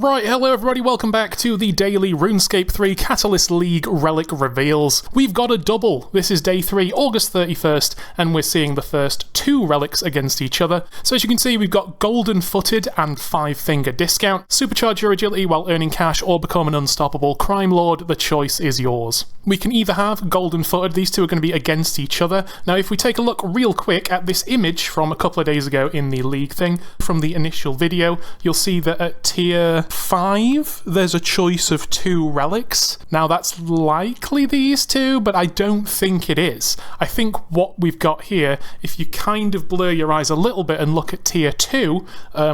Right, hello everybody, welcome back to the daily RuneScape 3 Catalyst League Relic reveals. We've got a double. This is day 3, August 31st, and we're seeing the first 2 relics against each other. So as you can see, we've got Golden Footed and 5 Finger Discount. Supercharge your agility while earning cash or become an unstoppable crime lord. The choice is yours. We can either have Golden Footed, these two are going to be against each other. Now if we take a look real quick at this image from a couple of days ago in the league thing, from the initial video, you'll see that at tier 5, there's a choice of 2 relics. Now that's likely these two, but I don't think it is. I think what we've got here, if you kind of blur your eyes a little bit and look at tier 2,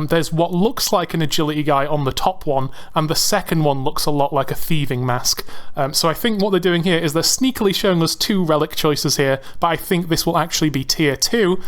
there's what looks like an agility guy on the top one, and the second one looks a lot like a thieving mask. So I think what they're doing here is they're sneakily showing us 2 relic choices here, but I think this will actually be tier 2,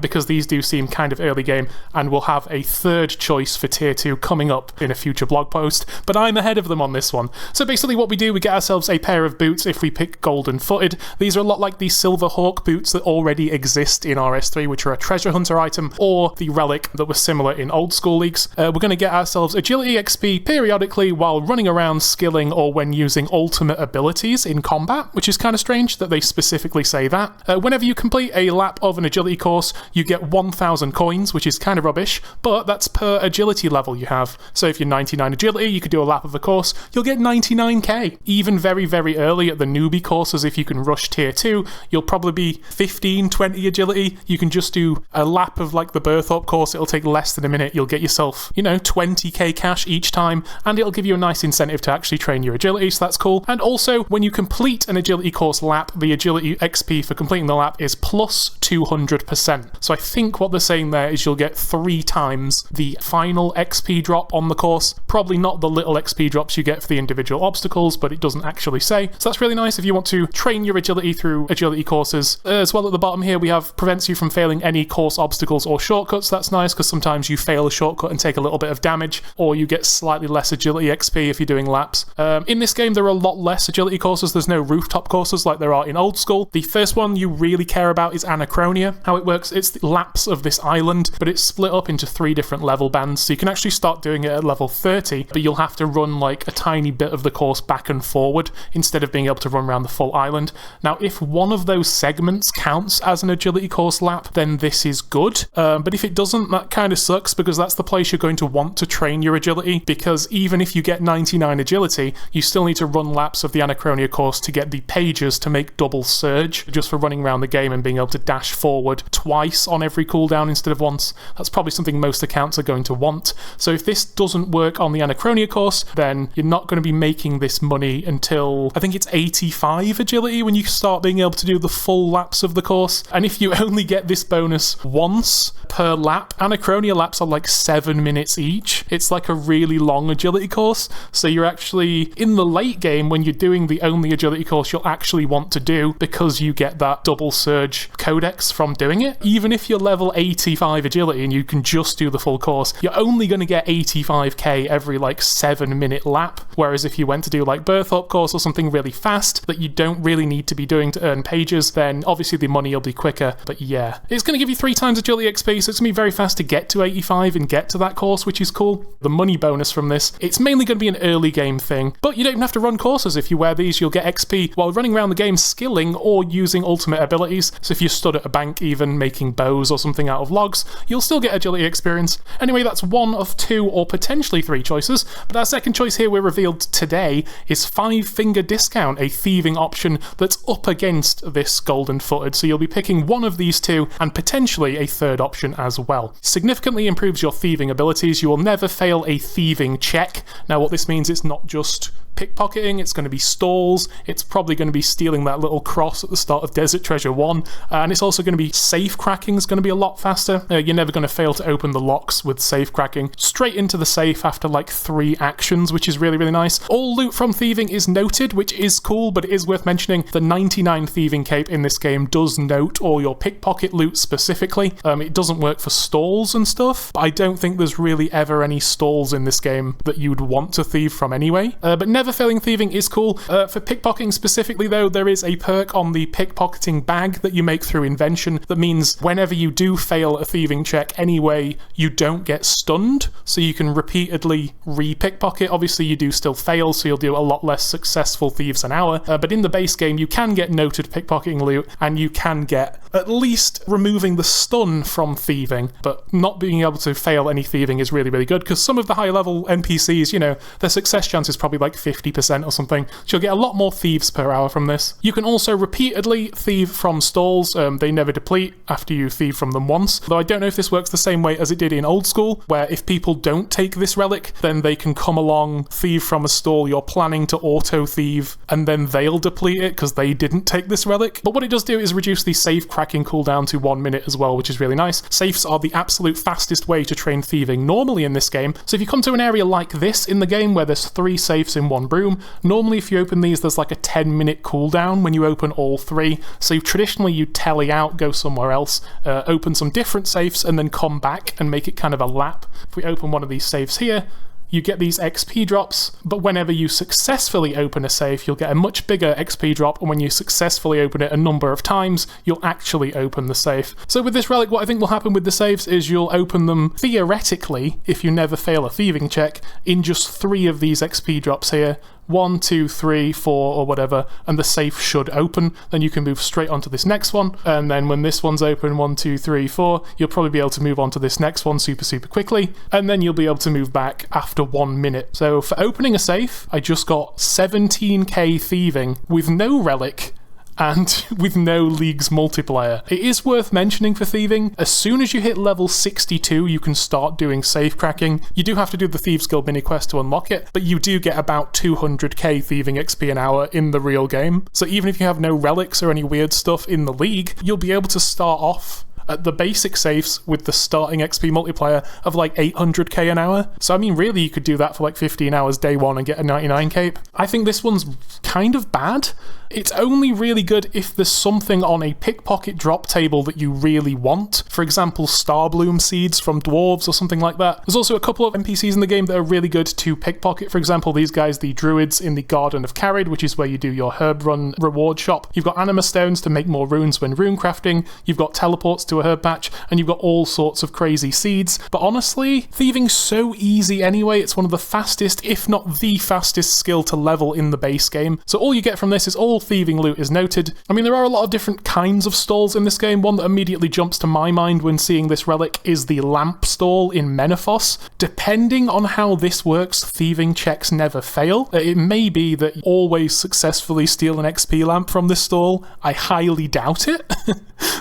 because these do seem kind of early game, and we'll have a third choice for tier 2 coming up in a future blog post, but I'm ahead of them on this one. So basically what we do, we get ourselves a pair of boots if we pick Golden Footed. These are a lot like the Silver Hawk boots that already exist in RS3, which are a treasure hunter item, or the relic that was similar in old school leagues. We're going to get ourselves agility XP periodically while running around skilling or when using ultimate abilities in combat, which is kind of strange that they specifically say that. Whenever you complete a lap of an agility course, you get 1,000 coins, which is kind of rubbish, but that's per agility level you have. So if you're 99 agility, you could do a lap of the course, you'll get 99k. Even very, very early at the newbie courses, if you can rush tier 2, you'll probably be 15, 20 agility. You can just do a lap of like the Birthorpe course, it'll take less than a minute, you'll get yourself, 20k cash each time, and it'll give you a nice incentive to actually train your agility, so that's cool. And also, when you complete an agility course lap, the agility XP for completing the lap is plus 200%. So I think what they're saying there is you'll get 3 times the final XP drop on the course. Probably not the little XP drops you get for the individual obstacles, but it doesn't actually say. So that's really nice if you want to train your agility through agility courses. As well at the bottom here we have prevents you from failing any course obstacles or shortcuts. That's nice because sometimes you fail a shortcut and take a little bit of damage, or you get slightly less agility XP if you're doing laps. In this game there are a lot less agility courses. There's no rooftop courses like there are in old school. The first one you really care about is Anachronia. How it works, it's the laps of this island, but it's split up into 3 different level bands, so you can actually start doing it at level 30, but you'll have to run like a tiny bit of the course back and forward instead of being able to run around the full island. Now if one of those segments counts as an agility course lap, then this is good, but if it doesn't, that kind of sucks, because that's the place you're going to want to train your agility, because even if you get 99 agility, you still need to run laps of the Anachronia course to get the pages to make double surge, just for running around the game and being able to dash forward twice on every cooldown instead of once. That's probably something most accounts are going to want. So if this doesn't work on the Anachronia course, then you're not going to be making this money until, I think it's 85 agility when you start being able to do the full laps of the course. And if you only get this bonus once per lap, Anachronia laps are like 7 minutes each. It's like a really long agility course. So you're actually, in the late game, when you're doing the only agility course you'll actually want to do, because you get that double surge codex from doing it. Even if you're level 85 agility and you can just do the full course, you're only going to get 85k every like 7-minute lap, whereas if you went to do like Birthorpe course or something really fast that you don't really need to be doing to earn pages, then obviously the money will be quicker. But yeah, it's going to give you 3 times agility XP, so it's going to be very fast to get to 85 and get to that course, which is cool. The money bonus from this, it's mainly going to be an early game thing, but you don't even have to run courses. If you wear these, you'll get XP while running around the game skilling or using ultimate abilities. So if you stood at a bank even making bows or something out of logs, you'll still get agility experience. Anyway, that's 1 of 2 or potentially 3 choices, but our second choice here we're revealed today is 5 Finger Discount, a thieving option that's up against this Golden Footed, so you'll be picking one of these 2 and potentially a third option as well. Significantly improves your thieving abilities. You will never fail a thieving check. Now what this means, it's not just pickpocketing, it's going to be stalls, it's probably going to be stealing that little cross at the start of Desert Treasure 1, and it's also going to be safe cracking is going to be a lot faster. You're never going to fail to open the locks with safe cracking. Straight into the safe after like 3 actions, which is really, really nice. All loot from thieving is noted, which is cool, but it is worth mentioning the 99 thieving cape in this game does note all your pickpocket loot specifically. It doesn't work for stalls and stuff, but I don't think there's really ever any stalls in this game that you'd want to thieve from anyway. But never never failing thieving is cool. For pickpocketing specifically though, there is a perk on the pickpocketing bag that you make through invention that means whenever you do fail a thieving check anyway, you don't get stunned, so you can repeatedly re-pickpocket. Obviously you do still fail, so you'll do a lot less successful thieves an hour, but in the base game you can get noted pickpocketing loot, and you can get at least removing the stun from thieving, but not being able to fail any thieving is really, really good, because some of the higher level NPCs, you know, their success chance is probably like 50% or something, so you'll get a lot more thieves per hour from this. You can also repeatedly thieve from stalls. They never deplete after you thieve from them once, though I don't know if this works the same way as it did in old school, where if people don't take this relic, then they can come along, thieve from a stall you're planning to auto thieve, and then they'll deplete it because they didn't take this relic. But what it does do is reduce the safe cracking cooldown to 1 minute as well, which is really nice. Safes are the absolute fastest way to train thieving normally in this game, so if you come to an area like this in the game where there's 3 safes in one room, normally if you open these there's like a 10-minute cooldown when you open all 3, so traditionally you telly out, go somewhere else, open some different safes, and then come back and make it kind of a lap. If we open one of these safes here, you get these XP drops, but whenever you successfully open a safe, you'll get a much bigger XP drop, and when you successfully open it a number of times, you'll actually open the safe. So with this relic, what I think will happen with the safes is you'll open them, theoretically, if you never fail a thieving check, in just 3 of these XP drops here. 1, 2, 3, 4, or whatever, and the safe should open. Then you can move straight onto this next one, and then when this one's open, 1, 2, 3, 4, you'll probably be able to move on to this next one super quickly, and then you'll be able to move back after 1 minute. So for opening a safe, I just got 17k thieving with no relic, and with no League's multiplier. It is worth mentioning for thieving, as soon as you hit level 62 you can start doing safe cracking. You do have to do the Thieves Guild mini quest to unlock it, but you do get about 200k thieving XP an hour in the real game. So even if you have no relics or any weird stuff in the League, you'll be able to start off at the basic safes with the starting XP multiplier of like 800k an hour. So I mean really you could do that for like 15 hours day 1 and get a 99 cape. I think this one's kind of bad. It's only really good if there's something on a pickpocket drop table that you really want. For example, Starbloom seeds from dwarves or something like that. There's also a couple of NPCs in the game that are really good to pickpocket. For example, these guys, the druids in the Garden of Carid, which is where you do your herb run reward shop. You've got anima stones to make more runes when rune crafting. You've got teleports to a herb patch, and you've got all sorts of crazy seeds. But honestly, thieving's so easy anyway. It's one of the fastest, if not the fastest skill to level in the base game. So all you get from this is all thieving loot is noted. I mean, there are a lot of different kinds of stalls in this game. One that immediately jumps to my mind when seeing this relic is the lamp stall in Menaphos. Depending on how this works, thieving checks never fail. It may be that you always successfully steal an XP lamp from this stall. I highly doubt it.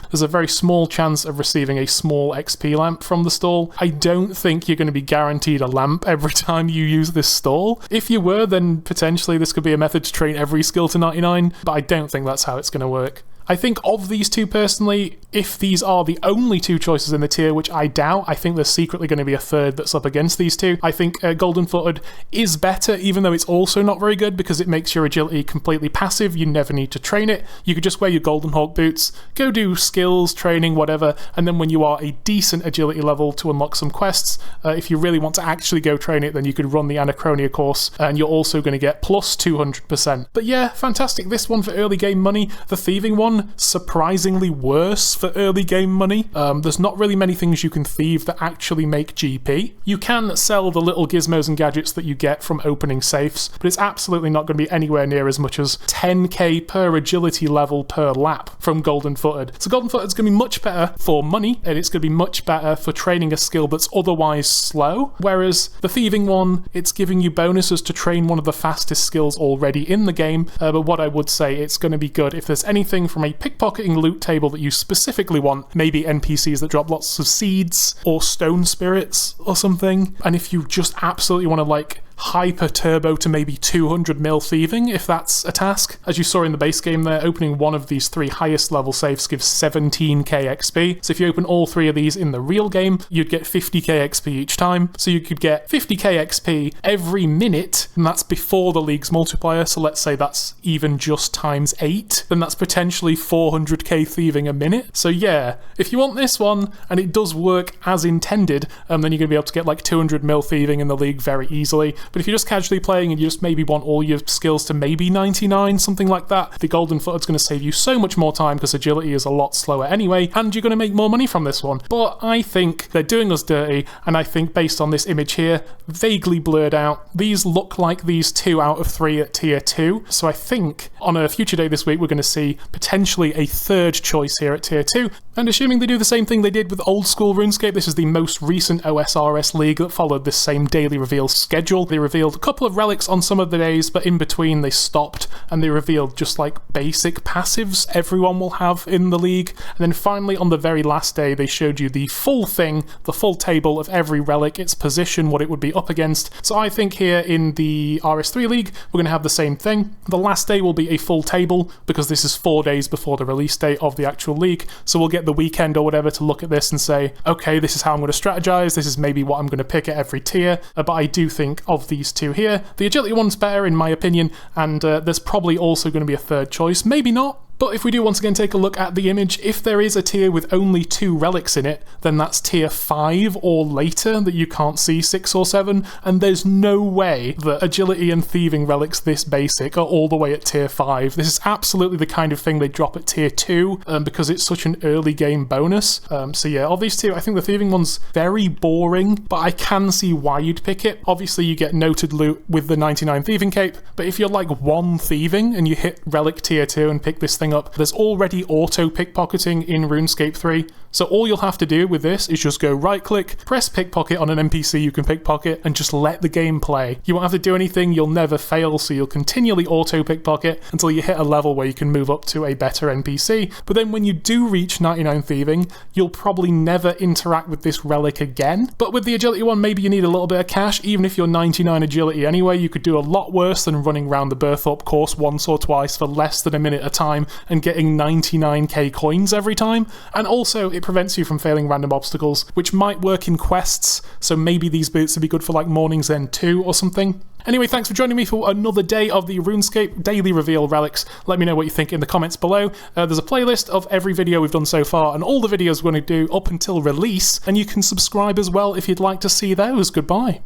There's a very small chance of receiving a small XP lamp from the stall. I don't think you're going to be guaranteed a lamp every time you use this stall. If you were, then potentially this could be a method to train every skill to 99, but I don't think that's how it's going to work. I think of these two personally, if these are the only 2 choices in the tier, which I doubt, I think there's secretly going to be a third that's up against these 2. I think Golden Footed is better, even though it's also not very good because it makes your agility completely passive. You never need to train it. You could just wear your Golden Hawk boots, go do skills, training, whatever, and then when you are a decent agility level to unlock some quests, if you really want to actually go train it, then you could run the Anachronia course, and you're also going to get plus 200%. But yeah, fantastic. This one for early game money. The thieving one, surprisingly worse for early game money. There's not really many things you can thieve that actually make GP. You can sell the little gizmos and gadgets that you get from opening safes, but it's absolutely not going to be anywhere near as much as 10k per agility level per lap from Golden Footed. So Golden Footed's going to be much better for money, and it's going to be much better for training a skill that's otherwise slow, whereas the thieving one, it's giving you bonuses to train one of the fastest skills already in the game, but what I would say, it's going to be good if there's anything from a pickpocketing loot table that you specifically want, maybe NPCs that drop lots of seeds or stone spirits or something, and if you just absolutely want to like hyper turbo to maybe 200 mil thieving, if that's a task. As you saw in the base game there, opening one of these 3 highest level safes gives 17k XP. So if you open all 3 of these in the real game, you'd get 50k XP each time. So you could get 50k XP every minute, and that's before the League's multiplier. So let's say that's even just times 8, then that's potentially 400k thieving a minute. So yeah, if you want this one, and it does work as intended, then you're going to be able to get like 200 mil thieving in the League very easily. But if you're just casually playing and you just maybe want all your skills to maybe 99, something like that, the golden foot's going to save you so much more time because agility is a lot slower anyway, and you're going to make more money from this one. But I think they're doing us dirty, and I think based on this image here, vaguely blurred out, these look like these 2 out of 3 at tier 2. So I think on a future day this week, we're going to see potentially a third choice here at tier 2. And assuming they do the same thing they did with old school RuneScape, this is the most recent OSRS league that followed this same daily reveal schedule. They revealed a couple of relics on some of the days, but in between they stopped and they revealed just like basic passives everyone will have in the league. And then finally on the very last day, they showed you the full thing, the full table of every relic, its position, what it would be up against. So I think here in the RS3 league, we're going to have the same thing. The last day will be a full table because this is 4 days before the release date of the actual league. So we'll get the weekend or whatever to look at this and say, okay, this is how I'm going to strategize, this is maybe what I'm going to pick at every tier, but I do think of these two here, the agility one's better in my opinion, and there's probably also going to be a third choice, maybe not. But if we do once again take a look at the image, if there is a tier with only 2 relics in it, then that's tier 5 or later that you can't see 6 or 7, and there's no way that agility and thieving relics this basic are all the way at tier 5. This is absolutely the kind of thing they drop at tier 2 because it's such an early game bonus. So yeah, of these two, I think the thieving one's very boring, but I can see why you'd pick it. Obviously you get noted loot with the 99 thieving cape, but if you're like 1 thieving and you hit relic tier 2 and pick this thing up, there's already auto pickpocketing in RuneScape 3, so all you'll have to do with this is just go right click, press pickpocket on an NPC you can pickpocket, and just let the game play. You won't have to do anything, you'll never fail, so you'll continually auto pickpocket until you hit a level where you can move up to a better NPC. But then when you do reach 99 thieving, you'll probably never interact with this relic again. But with the agility one, maybe you need a little bit of cash. Even if you're 99 agility anyway, you could do a lot worse than running around the Birthorpe course once or twice for less than a minute at a time and getting 99k coins every time. And also it prevents you from failing random obstacles, which might work in quests, so maybe these boots would be good for like Morning's End 2 or something. Anyway, thanks for joining me for another day of the RuneScape Daily Reveal Relics. Let me know what you think in the comments below. There's a playlist of every video we've done so far and all the videos we're going to do up until release, and you can subscribe as well if you'd like to see those. Goodbye.